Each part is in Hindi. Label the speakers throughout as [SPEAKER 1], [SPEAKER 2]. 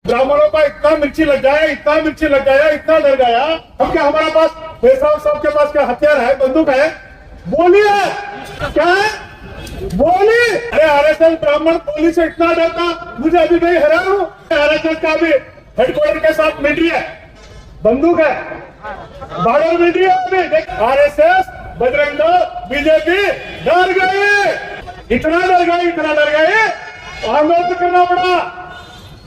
[SPEAKER 1] ब्राह्मणों का इतना मिर्ची लग गया, इतना मिर्ची लग गया, इतना डर गया। हम क्या, हमारे पास पेशवा साहब के पास क्या हथियार है, बंदूक है? बोलिए क्या है, बोलिए। अरे आरएसएस ब्राह्मण पुलिस से इतना डरता, मुझे अभी नहीं हैरान हूँ। आरएसएस का भी हेडक्वार्टर के साथ मिलिट्री है, बंदूक है, बॉर्डर मिलिट्री है। अभी आरएसएस, बजरंग दल, बीजेपी डर गए, इतना डर गए, इतना डर गए, आंदोलन करना पड़ा।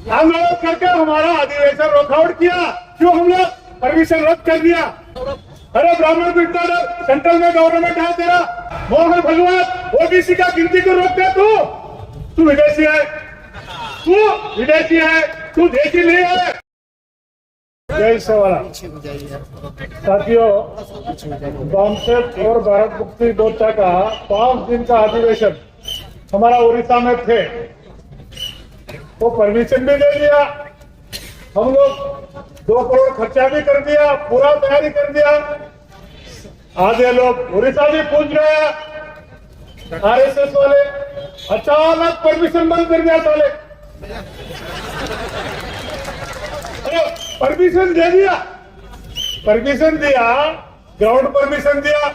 [SPEAKER 1] आंदोलन करके हमारा अधिवेशन रोकआउट किया। क्यों? हम लोग परमिशन रद्द कर दिया। अरे ब्राह्मण को इतना डर, सेंट्रल में गवर्नमेंट है तेरा, मोहन भगवत ओबीसी का गिनती को रोक दे। तू विदेशी है, तू विदेशी है, तू देशी नहीं है। जय सवाला साथियों, बामसेफ और भारत मुक्ति मोर्चा का 5 दिन का अधिवेशन हमारा उड़ीसा में थे, वो परमिशन भी दे दिया। हम लोग 2 करोड़ खर्चा भी कर दिया, पूरा तैयारी कर दिया। आधे लोग उड़ीसा भी पूछ रहे हैं, आरएसएस वाले अचानक परमिशन बंद कर दिया साले। परमिशन दे दिया, परमिशन दिया, ग्राउंड परमिशन दिया,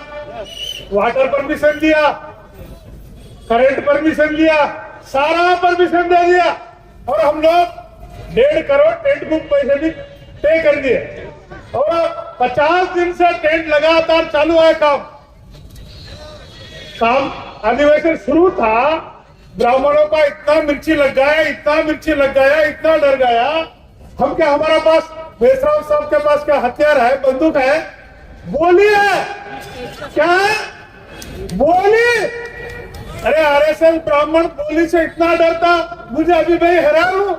[SPEAKER 1] वाटर परमिशन दिया, करंट परमिशन दिया, सारा परमिशन दे दिया। और हम लोग 1.5 करोड़ टेंट बुक पैसे भी पे कर दिए। और 50 दिन से टेंट लगातार चालू है काम। अधिवेशन शुरू था, ब्राह्मणों का इतना मिर्ची लग गया, इतना मिर्ची लग गया, इतना डर गया। हम क्या, हमारे पास पेशवा साहब के पास क्या हथियार है, बंदूक है? बोलिए क्या है, बोलिए। अरे आरएसएस ब्राह्मण पुलिस से इतना डरता, मुझे अभी नहीं हैरान हूँ।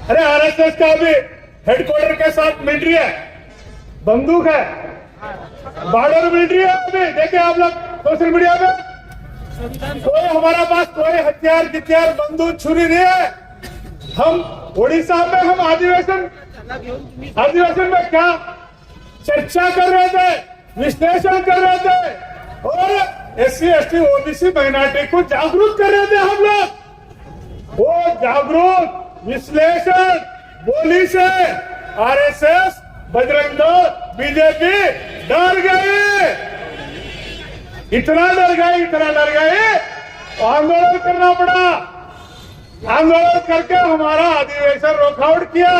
[SPEAKER 1] अरे आरएसएस का भी हेडक्वार्टर के साथ मिलिट्री है, बंदूक है, बॉर्डर मिलिट्री है। अभी देखे आप लोग सोशल मीडिया में, कोई हमारा पास कोई हथियार गिथियार बंदूक छुरी नहीं है। हम उड़ीसा में हम अधिवेशन में क्या चर्चा कर रहे थे, विश्लेषण कर रहे थे, और SC ST OBC माइनॉरिटी को जागरूक कर रहे थे हम लोग। वो जागरूक विश्लेषण बोली से आरएसएस, बजरंग दल, बीजेपी डर गए, इतना डर गए, इतना डर गए, आंदोलन करना पड़ा। आंदोलन करके हमारा अधिवेशन रोकआउट किया।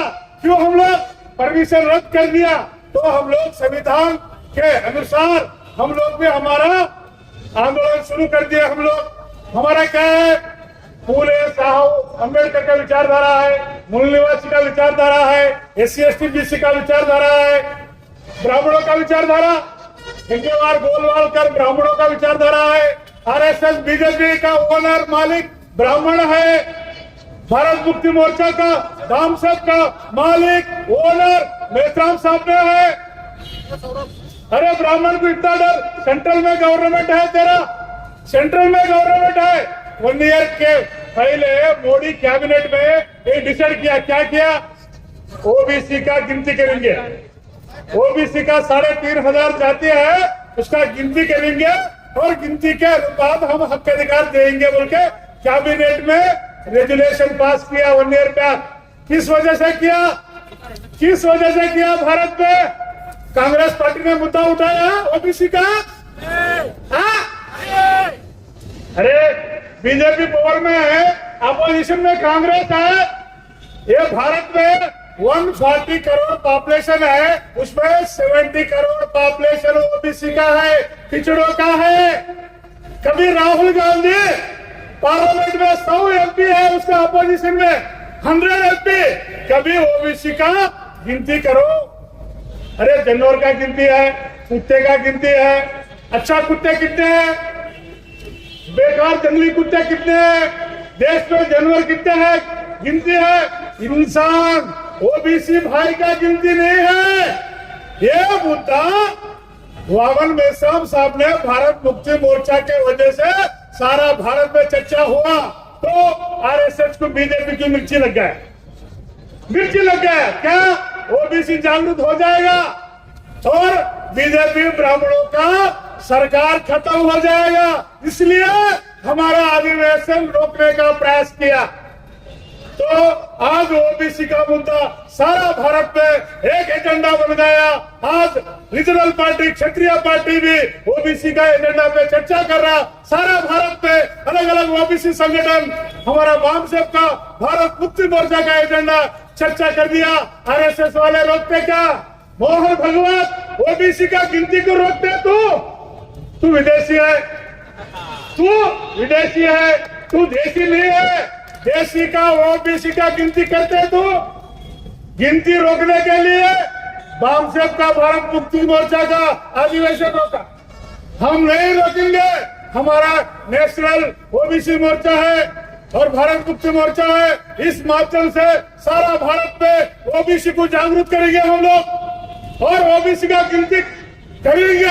[SPEAKER 1] क्यों? हम लोग परमिशन रद्द कर दिया। तो हम लोग संविधान के अनुसार हम लोग भी हमारा आंदोलन शुरू कर दिया। हम लोग, हमारा क्या है, फूले साहब अम्बेडकर का विचारधारा है, मूल निवासी का विचारधारा है, SC ST BC का विचारधारा है, ब्राह्मणों का विचारधारा, हिंगेवार गोलवालकर ब्राह्मणों का विचारधारा है, आरएसएस बीजेपी का ओनर मालिक ब्राह्मण है, भारत मुक्ति मोर्चा का बामसेफ का मालिक ओनर मेश्राम साहब ने है। अरे ब्राह्मण को इतना डर, सेंट्रल में गवर्नमेंट है तेरा, सेंट्रल में गवर्नमेंट है। 1 ईयर के पहले मोदी कैबिनेट में एक डिसाइड किया, क्या किया, ओबीसी का गिनती करेंगे, ओबीसी का 3,500 जाति है, उसका गिनती करेंगे और गिनती के बाद हम हक अधिकार देंगे बोल के कैबिनेट में रेजुलेशन पास किया 1 ईयर का। किस वजह से किया, किस वजह से किया? भारत में कांग्रेस पार्टी ने मुद्दा उठाया ओबीसी का। अरे बीजेपी पावर में है, अपोजिशन में कांग्रेस है। ये भारत में 140 करोड़ पॉपुलेशन है, उसमें 70 करोड़ पॉपुलेशन ओबीसी का है, पिछड़ों का है। कभी राहुल गांधी पार्लियामेंट में 100 MP है, उसका अपोजिशन में 100 MP। कभी ओबीसी का गिनती करो। अरे जानवर का गिनती है, कुत्ते का गिनती है, अच्छा कुत्ते कितने हैं, बेकार जंगली कुत्ते कितने हैं, देश में जानवर कितने हैं, गिनती है। इंसान ओबीसी भाई का गिनती नहीं है। ये मुद्दा वामन मेश्राम साहब ने भारत मुक्ति मोर्चा के वजह से सारा भारत में चर्चा हुआ, तो आरएसएस को बीजेपी की मिर्ची लग गया, मिर्ची लग गया। क्या ओबीसी जागरूक हो जाएगा और बीजेपी ब्राह्मणों का सरकार खत्म हो जाएगा, इसलिए हमारा अधिवेशन रोकने का प्रयास किया। तो आज ओबीसी का मुद्दा सारा भारत में एक एजेंडा बन गया। आज रीजनल पार्टी, क्षत्रिय पार्टी भी ओबीसी का एजेंडा पे चर्चा कर रहा। सारा भारत में अलग अलग ओबीसी संगठन, हमारा वाम सेव का भारत मुक्ति मोर्चा का एजेंडा चर्चा कर दिया। आरएसएस वाले रोकते क्या? मोहन भगवत ओबीसी का गिनती को रोकते तू विदेशी है, तू विदेशी है, तू देशी नहीं है। देशी का ओबीसी का गिनती करते तू। गिनती रोकने के लिए वाम सेव का भारत मुक्ति मोर्चा का अधिवेशन रोका। हम नहीं रोकेंगे। हमारा नेशनल ओबीसी मोर्चा है और भारत मुक्ति मोर्चा है। इस माध्यम से सारा भारत में ओबीसी को जागरूक करेंगे हम लोग और ओबीसी का गिनती करेंगे।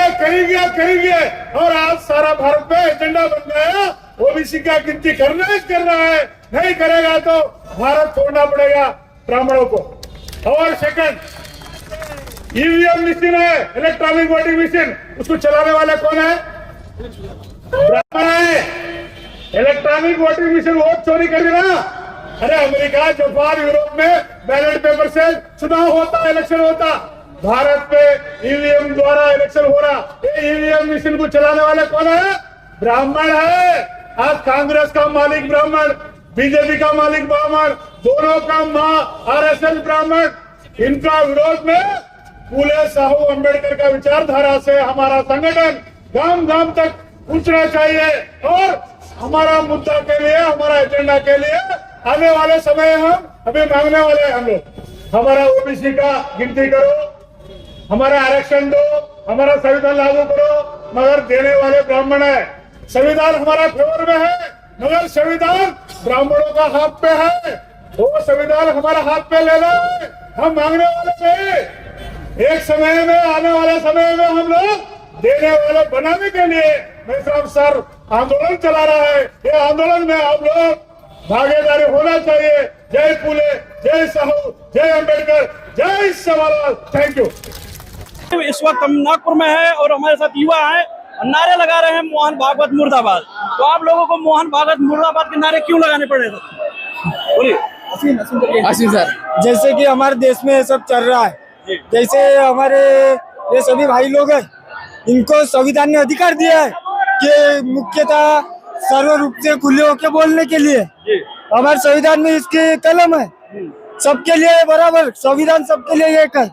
[SPEAKER 1] और आज सारा भारत में एजेंडा बन गया, ओबीसी का गिनती करना है। नहीं करेगा तो भारत छोड़ना पड़ेगा ब्राह्मणों को। और सेकंड, ईवीएम मशीन है, इलेक्ट्रॉनिक वोटिंग मशीन, उसको चलाने वाले कौन है? ब्राह्मण है। इलेक्ट्रॉनिक वोटिंग मशीन वोट चोरी कर देना। अरे अमेरिका, जापान, यूरोप में बैलेट पेपर से चुनाव होता, इलेक्शन होता। भारत में ईवीएम द्वारा इलेक्शन हो रहा। ये ईवीएम मशीन को चलाने वाले कौन है? ब्राह्मण है। आज कांग्रेस का मालिक ब्राह्मण, बीजेपी का मालिक ब्राह्मण, दोनों का मां आरएसएस ब्राह्मण। इनका विरोध में फूले साहू अंबेडकर का विचारधारा से हमारा संगठन गांव गांव तक पहुंचना चाहिए। और हमारा मुद्दा के लिए, हमारा एजेंडा के लिए आने वाले समय हम अभी मांगने वाले हैं। हम लोग हमारा ओबीसी का गिनती करो, हमारा आरक्षण दो, हमारा संविधान लागू करो। मगर देने वाले ब्राह्मण है। संविधान हमारा फेवर में है, मगर संविधान ब्राह्मणों का हाथ पे है। वो संविधान हमारा हाथ पे लेना है। हम मांगने वाले नहीं। एक समय में, आने वाले समय में हम लोग देने वाले बनाने के लिए मैं साहब सर आंदोलन चला रहा है। ये आंदोलन में आप लोग भागीदारी होना चाहिए। जय फूले, जय साहू, जय अंबेडकर, जय सवालाल। Thank you.
[SPEAKER 2] इस वक्त हम नागपुर में है और हमारे साथ युवा हैं, नारे लगा रहे हैं मोहन भागवत मुर्दाबाद। तो आप लोगों को मोहन भागवत मुर्दाबाद के नारे क्यों लगाने पड़े? बोलिए।
[SPEAKER 3] आशीष सर, जैसे कि हमारे देश में ये सब चल रहा है, जैसे हमारे ये सभी भाई लोग हैं, इनको संविधान ने अधिकार दिया है कि मुख्यतः सर्व रूप से खुले होकर बोलने के लिए। हमारे संविधान में इसकी कलम है, सबके लिए बराबर, संविधान सबके लिए एक है।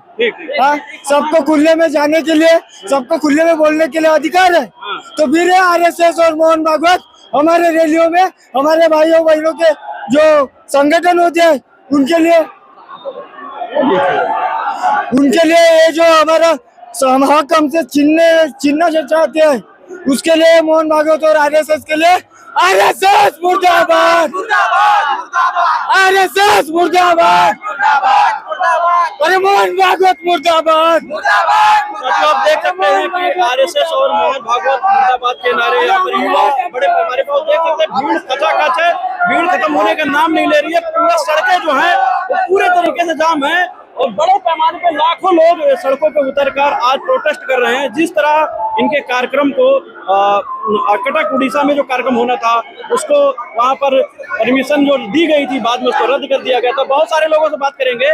[SPEAKER 3] हाँ, सबको खुले में जाने के लिए, सबको खुले में बोलने के लिए अधिकार है। तो फिर आरएसएस और मोहन भागवत हमारे रैलियों में, हमारे भाइयों बहनों के जो संगठन होते हैं उनके लिए ये जो हमारा हक हमसे छीनना चाहते हैं, उसके लिए मोहन भागवत और आरएसएस के लिए आरएसएस मुर्दाबाद, आरएसएस मुर्दाबाद, अरे मोहन भागवत मुर्दाबाद।
[SPEAKER 2] तो आप देख सकते हैं कि आरएसएस और मोहन भागवत मुर्दाबाद के नारे यहाँ पर युवा बड़े पैमाने पर देख सकते हैं। भीड़ खचाखच है, भीड़ खत्म होने का नाम नहीं ले रही है। पूरा सड़कें जो हैं वो पूरे तरीके से जाम है और बड़े पैमाने पे लाखों लोग सड़कों पर उतरकर आज प्रोटेस्ट कर रहे हैं। जिस तरह इनके कार्यक्रम को कटक उड़ीसा में जो कार्यक्रम होना था उसको वहां पर परमिशन जो दी गई थी बाद में उसको रद्द कर दिया गया था। बहुत सारे लोगों से बात करेंगे।